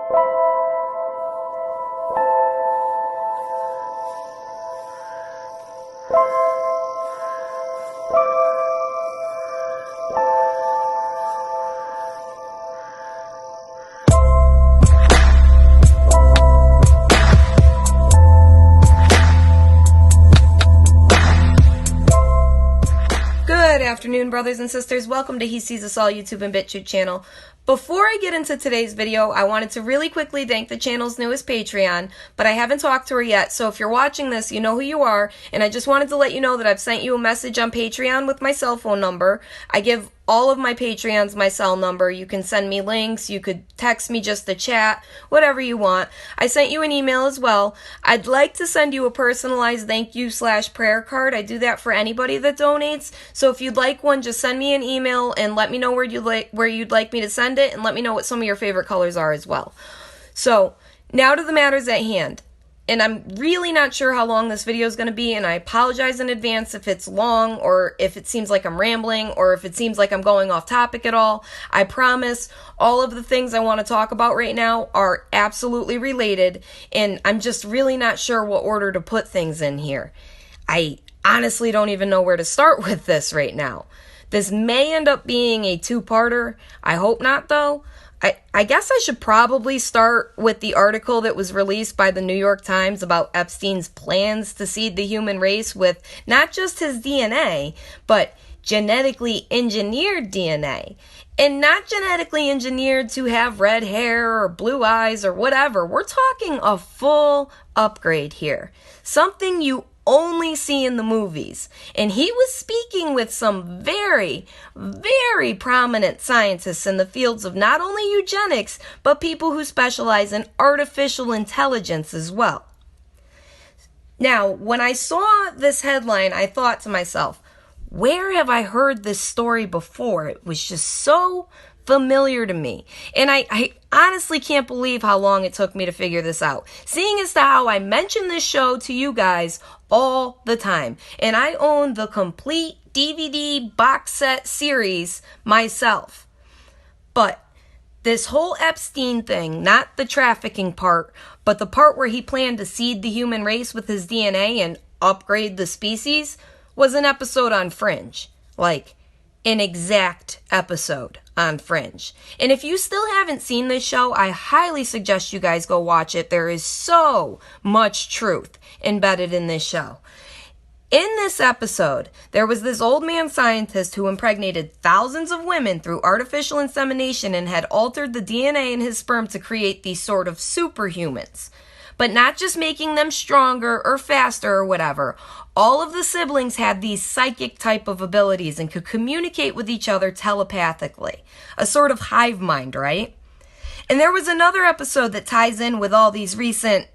Good afternoon, brothers and sisters. Welcome to He Sees Us All YouTube and BitChute channel. Before I get into today's video, I wanted to really quickly thank the channel's newest Patreon, but I haven't talked to her yet, so if you're watching this, you know who you are, and I just wanted to let you know that I've sent you a message on Patreon with my cell phone number. I give all of my Patreons my cell number. You can send me links, you could text me just to chat, whatever you want. I sent you an email as well. I'd like to send you a personalized thank you / prayer card. I do that for anybody that donates, so if you'd like one, just send me an email and let me know where you'd like me to send it, and let me know what some of your favorite colors are as well. So, now to the matters at hand. And I'm really not sure how long this video is going to be, and I apologize in advance if it's long, or if it seems like I'm rambling, or if it seems like I'm going off topic at all. I promise all of the things I want to talk about right now are absolutely related, and I'm just really not sure what order to put things in here. I honestly don't even know where to start with this right now. This may end up being a two-parter. I hope not, though. I guess I should probably start with the article that was released by the New York Times about Epstein's plans to seed the human race with not just his DNA, but genetically engineered DNA. And not genetically engineered to have red hair or blue eyes or whatever. We're talking a full upgrade here. Something you only see in the movies. And he was speaking with some very, very prominent scientists in the fields of not only eugenics, but people who specialize in artificial intelligence as well. Now, when I saw this headline, I thought to myself, where have I heard this story before? It was just so familiar to me. And I honestly can't believe how long it took me to figure this out. Seeing as to how I mention this show to you guys all the time. And I own the complete DVD box set series myself. But this whole Epstein thing, not the trafficking part, but the part where he planned to seed the human race with his DNA and upgrade the species, was an episode on Fringe. Like, an exact episode on Fringe. And if you still haven't seen this show, I highly suggest you guys go watch it. There is so much truth embedded in this show. In this episode, there was this old man scientist who impregnated thousands of women through artificial insemination and had altered the DNA in his sperm to create these sort of superhumans. But not just making them stronger or faster or whatever. All of the siblings had these psychic type of abilities and could communicate with each other telepathically. A sort of hive mind, right? And there was another episode that ties in with all these recent...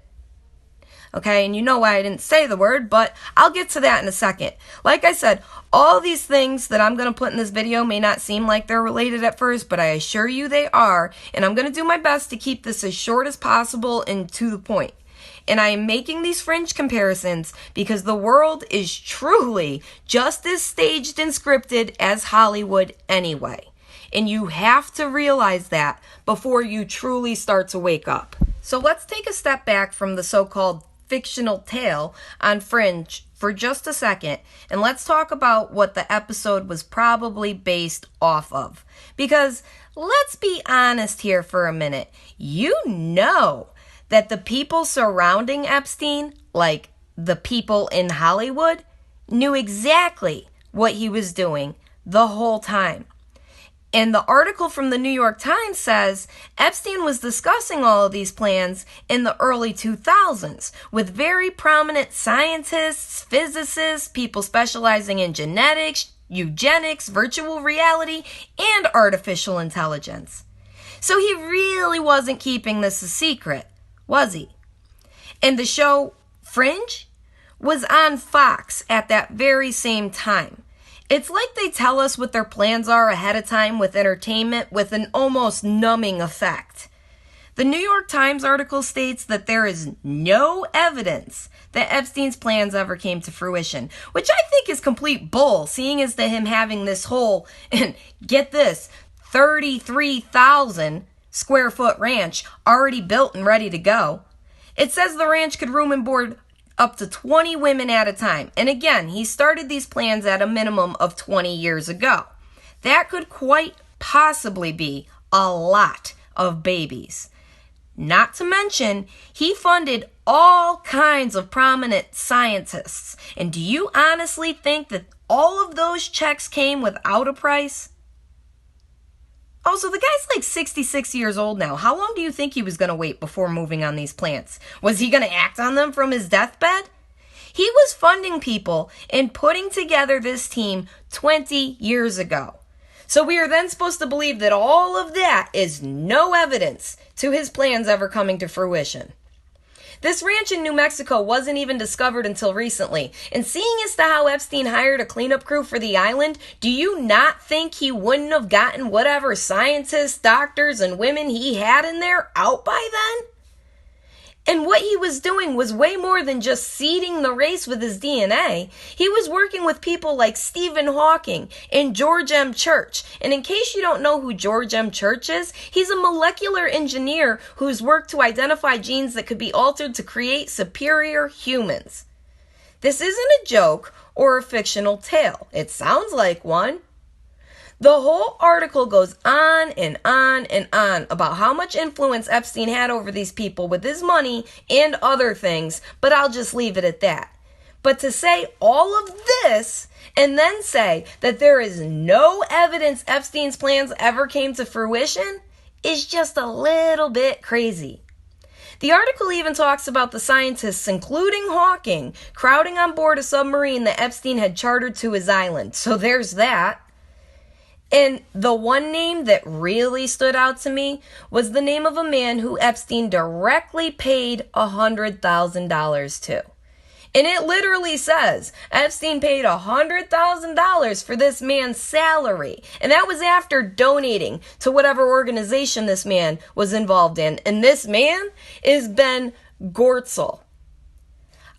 Okay, and you know why I didn't say the word, but I'll get to that in a second. Like I said, all these things that I'm going to put in this video may not seem like they're related at first, but I assure you they are, and I'm going to do my best to keep this as short as possible and to the point. And I am making these Fringe comparisons because the world is truly just as staged and scripted as Hollywood anyway. And you have to realize that before you truly start to wake up. So let's take a step back from the so-called fictional tale on Fringe for just a second, and let's talk about what the episode was probably based off of. Because let's be honest here for a minute. You know that the people surrounding Epstein, like the people in Hollywood, knew exactly what he was doing the whole time. And the article from the New York Times says Epstein was discussing all of these plans in the early 2000s with very prominent scientists, physicists, people specializing in genetics, eugenics, virtual reality, and artificial intelligence. So he really wasn't keeping this a secret, was he? And the show Fringe was on Fox at that very same time. It's like they tell us what their plans are ahead of time with entertainment with an almost numbing effect. The New York Times article states that there is no evidence that Epstein's plans ever came to fruition, which I think is complete bull, seeing as to him having this whole, and get this, 33,000 square foot ranch already built and ready to go. It says the ranch could room and board up to 20 women at a time. And again, he started these plans at a minimum of 20 years ago. That could quite possibly be a lot of babies. Not to mention, he funded all kinds of prominent scientists. And do you honestly think that all of those checks came without a price? Also, the guy's like 66 years old now. How long do you think he was going to wait before moving on these plans? Was he going to act on them from his deathbed? He was funding people and putting together this team 20 years ago. So we are then supposed to believe that all of that is no evidence to his plans ever coming to fruition. This ranch in New Mexico wasn't even discovered until recently. And seeing as to how Epstein hired a cleanup crew for the island, do you not think he wouldn't have gotten whatever scientists, doctors, and women he had in there out by then? And what he was doing was way more than just seeding the race with his DNA. He was working with people like Stephen Hawking and George M. Church. And in case you don't know who George M. Church is, he's a molecular engineer who's worked to identify genes that could be altered to create superior humans. This isn't a joke or a fictional tale. It sounds like one. The whole article goes on and on and on about how much influence Epstein had over these people with his money and other things, but I'll just leave it at that. But to say all of this and then say that there is no evidence Epstein's plans ever came to fruition is just a little bit crazy. The article even talks about the scientists, including Hawking, crowding on board a submarine that Epstein had chartered to his island. So there's that. And the one name that really stood out to me was the name of a man who Epstein directly paid $100,000 to. And it literally says Epstein paid $100,000 for this man's salary. And that was after donating to whatever organization this man was involved in. And this man is Ben Gortzel.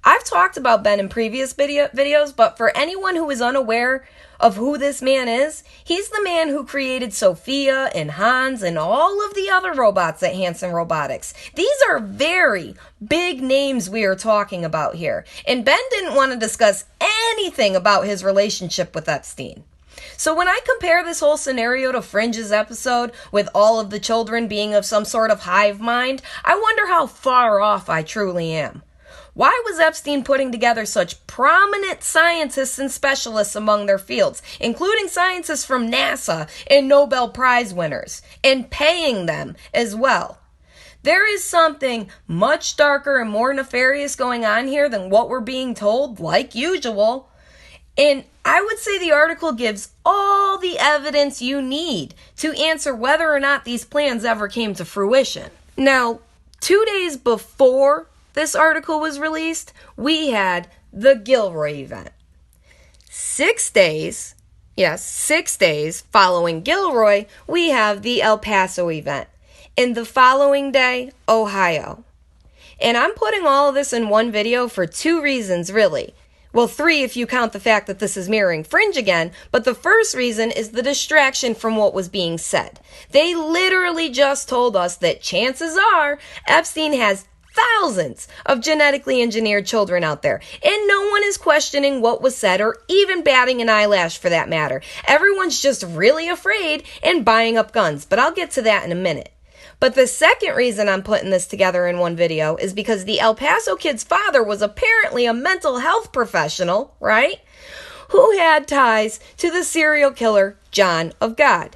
I've talked about Ben in previous videos, but for anyone who is unaware of who this man is, he's the man who created Sophia and Hans and all of the other robots at Hanson Robotics. These are very big names we are talking about here. And Ben didn't want to discuss anything about his relationship with Epstein. So when I compare this whole scenario to Fringe's episode with all of the children being of some sort of hive mind, I wonder how far off I truly am. Why was Epstein putting together such prominent scientists and specialists among their fields, including scientists from NASA and Nobel Prize winners, and paying them as well? There is something much darker and more nefarious going on here than what we're being told, like usual. And I would say the article gives all the evidence you need to answer whether or not these plans ever came to fruition. Now, 2 days before this article was released, we had the Gilroy event. 6 days following Gilroy, we have the El Paso event. And the following day, Ohio. And I'm putting all of this in one video for 2 reasons, really. Well, 3 if you count the fact that this is mirroring Fringe again, but the first reason is the distraction from what was being said. They literally just told us that chances are Epstein has thousands of genetically engineered children out there, and no one is questioning what was said or even batting an eyelash for that matter. Everyone's just really afraid and buying up guns, but I'll get to that in a minute. But the second reason I'm putting this together in one video is because the El Paso kid's father was apparently a mental health professional, right? Who had ties to the serial killer John of God.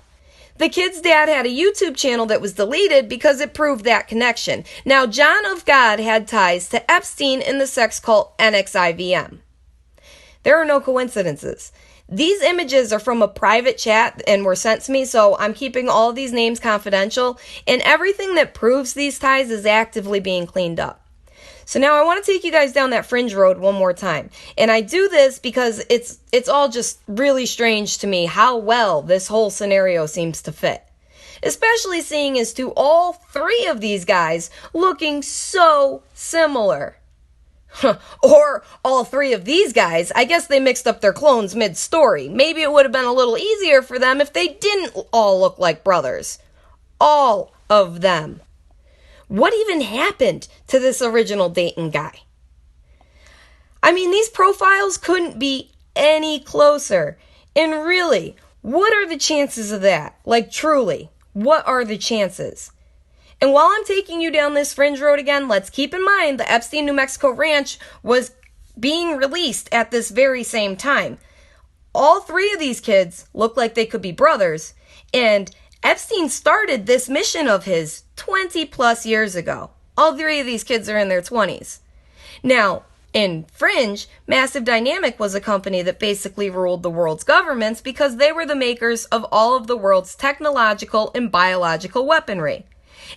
The kid's dad had a YouTube channel that was deleted because it proved that connection. Now, John of God had ties to Epstein in the sex cult NXIVM. There are no coincidences. These images are from a private chat and were sent to me, so I'm keeping all these names confidential, and everything that proves these ties is actively being cleaned up. So now I want to take you guys down that Fringe road one more time. And I do this because it's all just really strange to me how well this whole scenario seems to fit. Especially seeing as to all 3 of these guys looking so similar. Or all 3 of these guys, I guess they mixed up their clones mid-story. Maybe it would have been a little easier for them if they didn't all look like brothers. All of them. What even happened to this original Dayton guy? I mean, these profiles couldn't be any closer. And really, what are the chances of that? Like, truly, what are the chances? And while I'm taking you down this fringe road again, let's keep in mind the Epstein, New Mexico ranch was being released at this very same time. All three of these kids look like they could be brothers, and Epstein started this mission of his 20 plus years ago. All three of these kids are in their 20s. Now, in Fringe, Massive Dynamic was a company that basically ruled the world's governments because they were the makers of all of the world's technological and biological weaponry.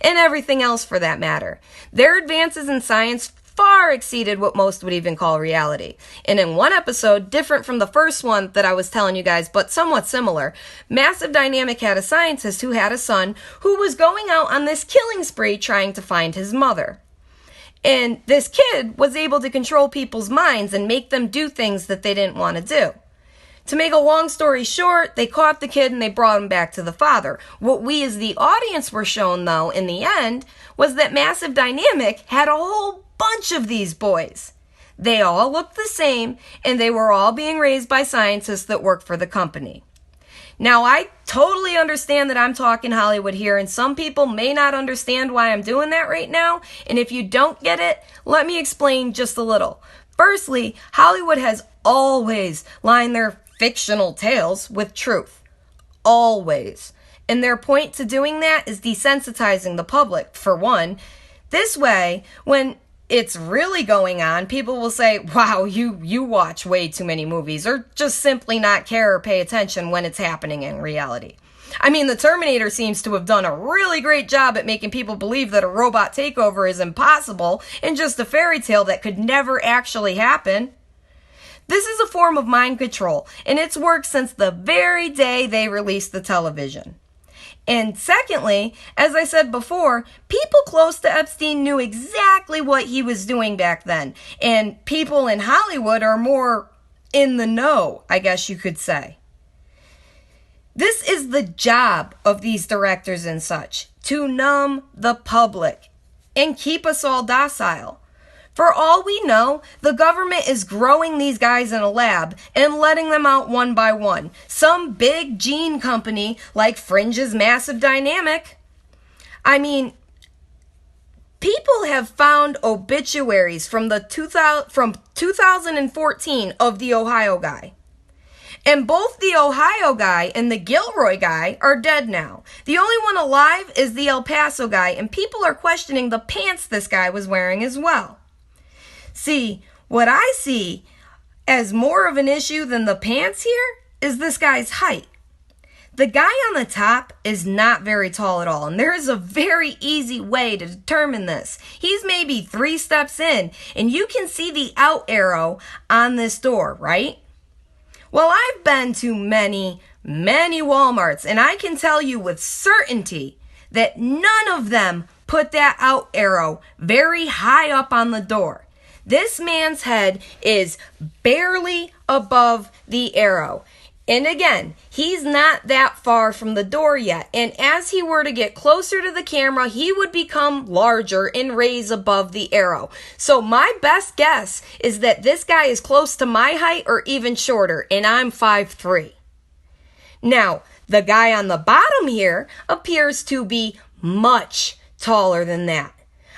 And everything else for that matter. Their advances in science far exceeded what most would even call reality. And in one episode, different from the first one that I was telling you guys, but somewhat similar, Massive Dynamic had a scientist who had a son who was going out on this killing spree trying to find his mother. And this kid was able to control people's minds and make them do things that they didn't want to do. To make a long story short, they caught the kid and they brought him back to the father. What we as the audience were shown, though, in the end, was that Massive Dynamic had a whole bunch of these boys. They all looked the same, and they were all being raised by scientists that worked for the company. Now, I totally understand that I'm talking Hollywood here, and some people may not understand why I'm doing that right now, and if you don't get it, let me explain just a little. Firstly, Hollywood has always lined their fictional tales with truth. Always. And their point to doing that is desensitizing the public, for one. This way, when it's really going on, people will say, wow, you watch way too many movies, or just simply not care or pay attention when it's happening in reality. I mean, the Terminator seems to have done a really great job at making people believe that a robot takeover is impossible and just a fairy tale that could never actually happen. This is a form of mind control, and it's worked since the very day they released the television. And secondly, as I said before, people close to Epstein knew exactly what he was doing back then. And people in Hollywood are more in the know, I guess you could say. This is the job of these directors and such, to numb the public and keep us all docile. For all we know, the government is growing these guys in a lab and letting them out one by one. Some big gene company like Fringe's Massive Dynamic. I mean, people have found obituaries from 2014 of the Ohio guy. And both the Ohio guy and the Gilroy guy are dead now. The only one alive is the El Paso guy, and people are questioning the pants this guy was wearing as well. See, what I see as more of an issue than the pants here is this guy's height. The guy on the top is not very tall at all, and there is a very easy way to determine this. He's maybe 3 steps in, and you can see the out arrow on this door, right? Well, I've been to many, many Walmarts, and I can tell you with certainty that none of them put that out arrow very high up on the door. This man's head is barely above the arrow. And again, he's not that far from the door yet. And as he were to get closer to the camera, he would become larger and raise above the arrow. So my best guess is that this guy is close to my height or even shorter, and I'm 5'3". Now, the guy on the bottom here appears to be much taller than that.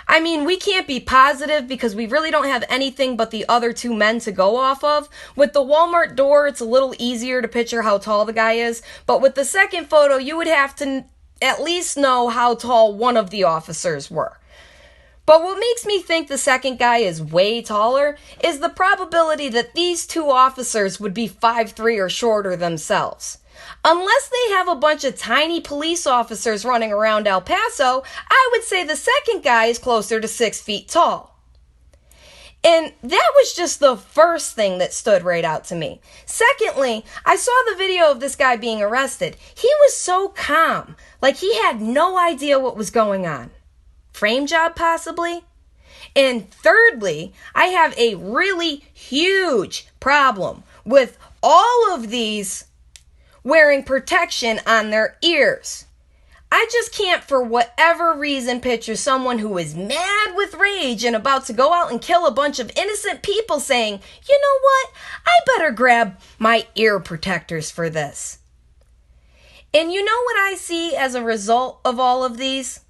I mean, we can't be positive because we really don't have anything but the other 2 men to go off of. With the Walmart door, it's a little easier to picture how tall the guy is. But with the second photo, you would have to at least know how tall one of the officers were. But what makes me think the second guy is way taller is the probability that these 2 officers would be 5'3" or shorter themselves. Unless they have a bunch of tiny police officers running around El Paso, I would say the second guy is closer to 6 feet tall. And that was just the first thing that stood right out to me. Secondly, I saw the video of this guy being arrested. He was so calm, like he had no idea what was going on. Frame job, possibly? And thirdly, I have a really huge problem with all of these wearing protection on their ears. I just can't, for whatever reason, picture someone who is mad with rage and about to go out and kill a bunch of innocent people saying, you know what, I better grab my ear protectors for this. And you know what I see as a result of all of these?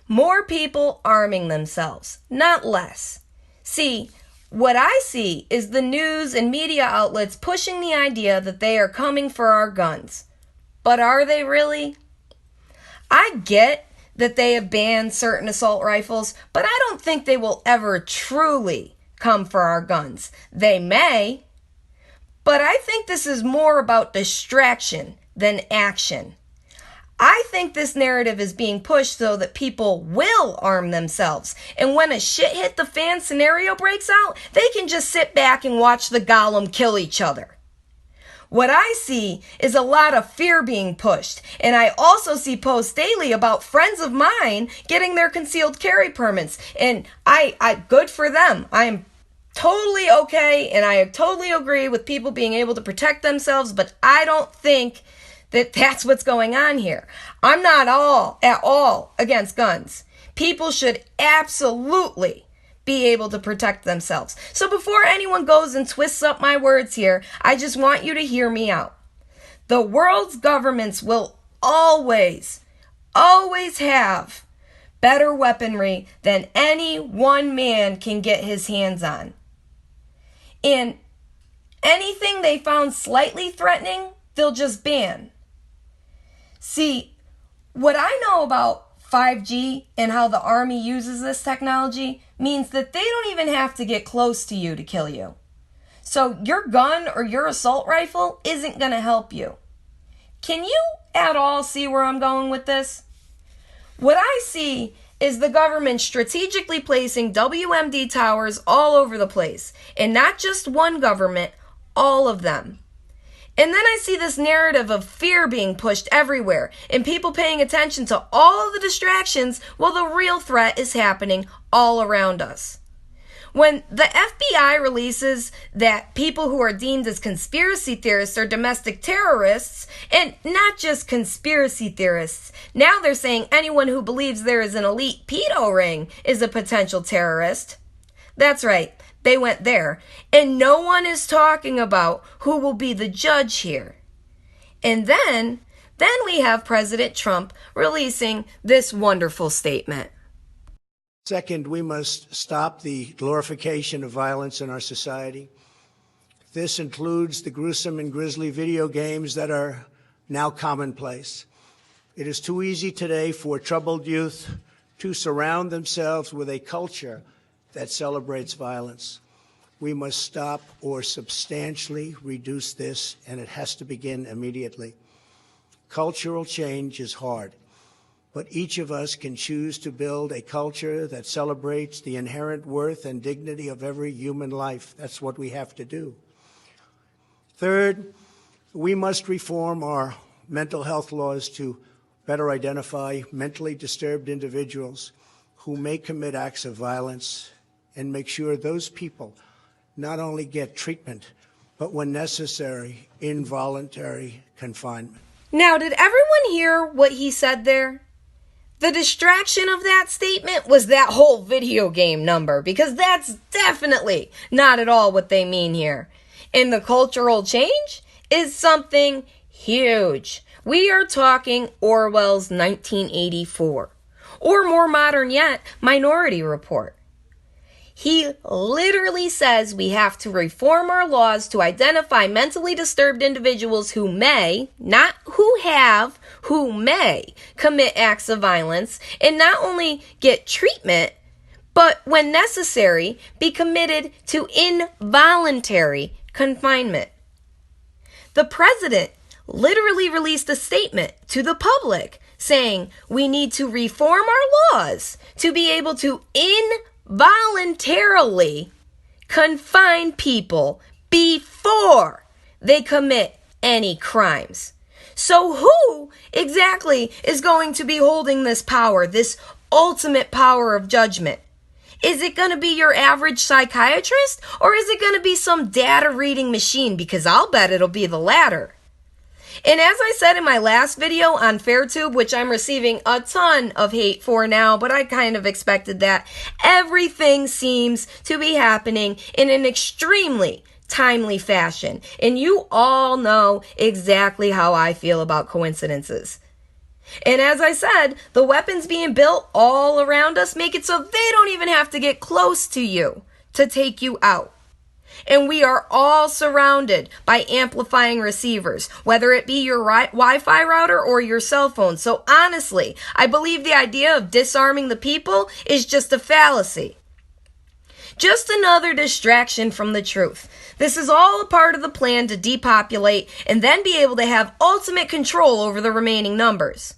More people arming themselves, not less. See, what I see is the news and media outlets pushing the idea that they are coming for our guns. But are they really? I get that they have banned certain assault rifles, but I don't think they will ever truly come for our guns. They may, but I think this is more about distraction than action. I think this narrative is being pushed so that people will arm themselves. And when a shit hit the fan scenario breaks out, they can just sit back and watch the golem kill each other. What I see is a lot of fear being pushed. And I also see posts daily about friends of mine getting their concealed carry permits. And I good for them. I'm totally okay, and I totally agree with people being able to protect themselves, but I don't think that that's what's going on here. I'm not at all against guns. People should absolutely be able to protect themselves. So before anyone goes and twists up my words here, I just want you to hear me out. The world's governments will always have better weaponry than any one man can get his hands on. And anything they found slightly threatening, they'll just ban. See, what I know about 5G and how the Army uses this technology means that they don't even have to get close to you to kill you. So your gun or your assault rifle isn't going to help you. Can you at all see where I'm going with this? What I see is the government strategically placing WMD towers all over the place. And not just one government, all of them. And then I see this narrative of fear being pushed everywhere and people paying attention to all of the distractions while the real threat is happening all around us. When the FBI releases that people who are deemed as conspiracy theorists are domestic terrorists, and not just conspiracy theorists, now they're saying anyone who believes there is an elite pedo ring is a potential terrorist. That's right. They went there. And no one is talking about who will be the judge here. And then we have President Trump releasing this wonderful statement. Second, we must stop the glorification of violence in our society. This includes the gruesome and grisly video games that are now commonplace. It is too easy today for troubled youth to surround themselves with a culture that celebrates violence. We must stop or substantially reduce this, and it has to begin immediately. Cultural change is hard, but each of us can choose to build a culture that celebrates the inherent worth and dignity of every human life. That's what we have to do. Third, we must reform our mental health laws to better identify mentally disturbed individuals who may commit acts of violence and make sure those people not only get treatment, but when necessary, involuntary confinement. Now, did everyone hear what he said there? The distraction of that statement was that whole video game number, because that's definitely not at all what they mean here. And the cultural change is something huge. We are talking Orwell's 1984, or more modern yet, Minority Report. He literally says we have to reform our laws to identify mentally disturbed individuals who may, not who have, who may commit acts of violence, and not only get treatment, but when necessary, be committed to involuntary confinement. The president literally released a statement to the public saying we need to reform our laws to be able to involuntarily confine people before they commit any crimes. So who exactly is going to be holding this power, this ultimate power of judgment? Is it going to be your average psychiatrist, or is it going to be some data reading machine? Because I'll bet it'll be the latter. And as I said in my last video on FairTube, which I'm receiving a ton of hate for now, but I kind of expected that, everything seems to be happening in an extremely timely fashion. And you all know exactly how I feel about coincidences. And as I said, the weapons being built all around us make it so they don't even have to get close to you to take you out. And we are all surrounded by amplifying receivers, whether it be your Wi-Fi router or your cell phone. So honestly, I believe the idea of disarming the people is just a fallacy. Just another distraction from the truth. This is all a part of the plan to depopulate and then be able to have ultimate control over the remaining numbers.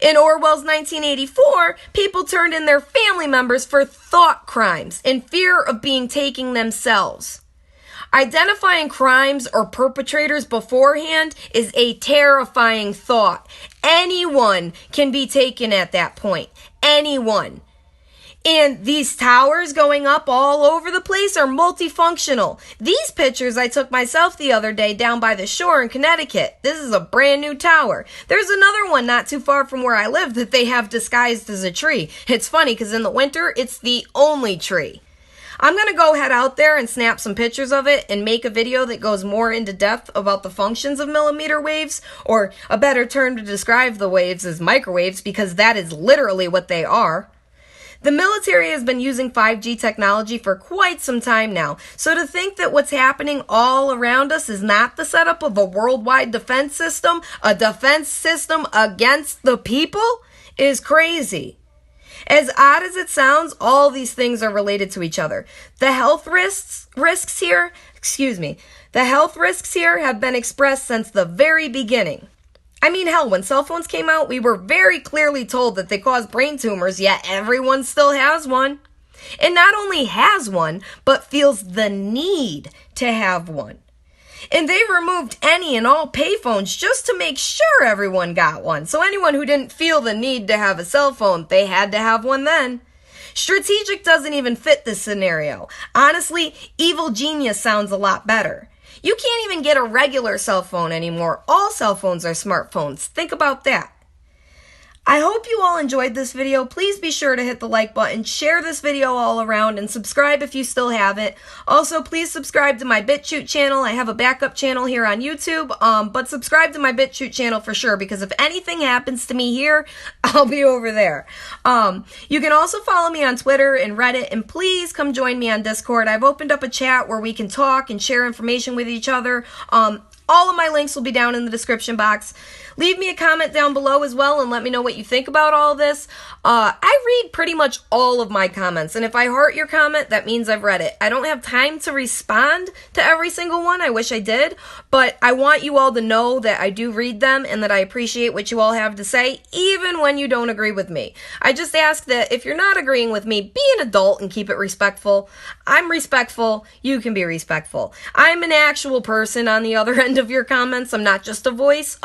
In Orwell's 1984, people turned in their family members for thought crimes in fear of being taken themselves. Identifying crimes or perpetrators beforehand is a terrifying thought. Anyone can be taken at that point. Anyone. And these towers going up all over the place are multifunctional. These pictures I took myself the other day down by the shore in Connecticut. This is a brand new tower. There's another one not too far from where I live that they have disguised as a tree. It's funny because in the winter, it's the only tree. I'm going to go head out there and snap some pictures of it and make a video that goes more into depth about the functions of millimeter waves, or a better term to describe the waves is microwaves, because that is literally what they are. The military has been using 5G technology for quite some time now, so to think that what's happening all around us is not the setup of a worldwide defense system, a defense system against the people, is crazy. As odd as it sounds, all these things are related to each other. The health risks here have been expressed since the very beginning. I mean, hell, when cell phones came out, we were very clearly told that they cause brain tumors, yet everyone still has one. And not only has one, but feels the need to have one. And they removed any and all payphones just to make sure everyone got one. So anyone who didn't feel the need to have a cell phone, they had to have one then. Strategic doesn't even fit this scenario. Honestly, evil genius sounds a lot better. You can't even get a regular cell phone anymore. All cell phones are smartphones. Think about that. I hope you all enjoyed this video. Please be sure to hit the like button, share this video all around, and subscribe if you still haven't. Also, please subscribe to my BitChute channel. I have a backup channel here on YouTube, but subscribe to my BitChute channel for sure, because if anything happens to me here, I'll be over there. You can also follow me on Twitter and Reddit, and please come join me on Discord. I've opened up a chat where we can talk and share information with each other. All of my links will be down in the description box. Leave me a comment down below as well and let me know what you think about all this. I read pretty much all of my comments, and if I heart your comment, that means I've read it. I don't have time to respond to every single one. I wish I did, but I want you all to know that I do read them and that I appreciate what you all have to say, even when you don't agree with me. I just ask that if you're not agreeing with me, be an adult and keep it respectful. I'm respectful. You can be respectful. I'm an actual person on the other end of your comments. I'm not just a voice.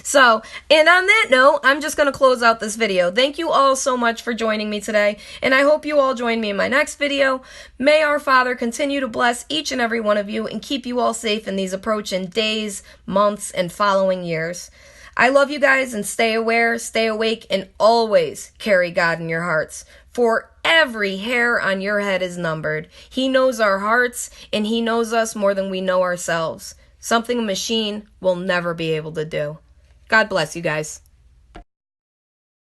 So, and on that note, I'm just going to close out this video. Thank you all so much for joining me today, and I hope you all join me in my next video. May our Father continue to bless each and every one of you and keep you all safe in these approaching days, months, and following years. I love you guys, and stay aware, stay awake, and always carry God in your hearts. For every hair on your head is numbered. He knows our hearts, and He knows us more than we know ourselves. Something a machine will never be able to do. God bless you guys.